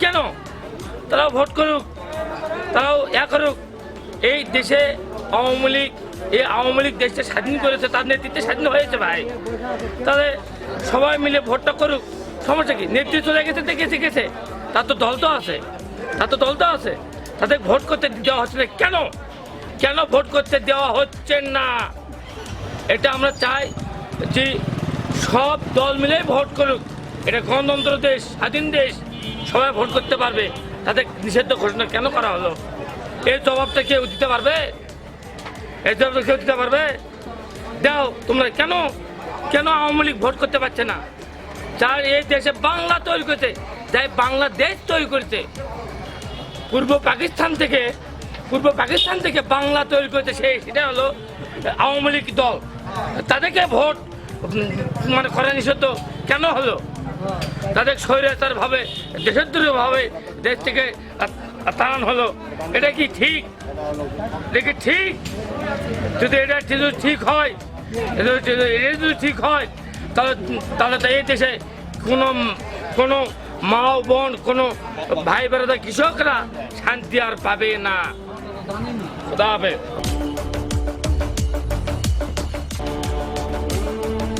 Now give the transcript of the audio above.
কেন? তারাও ভোট করুক, তারাও করুক। এই দেশে আওয়ামী লীগ দেশটা স্বাধীন করেছে, তার নেতৃত্বে স্বাধীন হয়েছে ভাই। তাহলে সবাই মিলে ভোটটা করুক, সমস্যা কি? নেতৃত্ব গেছে, তার তো দল তো আছে, তাদের ভোট করতে দেওয়া হচ্ছে না কেন? কেন ভোট করতে দেওয়া হচ্ছে না? এটা আমরা চাই যে সব দল মিলে ভোট করুক। এটা গণতন্ত্র দেশ, স্বাধীন দেশ, সবাই ভোট করতে পারবে। তাদের নিষিদ্ধ ঘোষণা কেন করা হলো? এর জবাবটা কেউ দিতে পারবে? দাও তোমরা। কেন আওয়ামী লীগ ভোট করতে পারছে না? যার এই দেশে বাংলা তৈরি করেছে, যাই বাংলাদেশ তৈরি করেছে, পূর্ব পাকিস্তান থেকে বাংলা তৈরি করেছে, সেটা হলো আওয়ামী লীগ দল। তাদেরকে ভোট করা নিষিদ্ধ কেন হলো? তাদের স্বৈরাচার ভাবে, দেশদ্রোহী ভাবে দেশ থেকে তাড়ান হলো। এটা কি ঠিক? যদি এটা ঠিক হয়, তাহলে তো এই দেশে কোনো মা বোন, কোনো ভাই বেড়াদা, কৃষকরা শান্তি আর পাবে না। খোদা হাফেজ।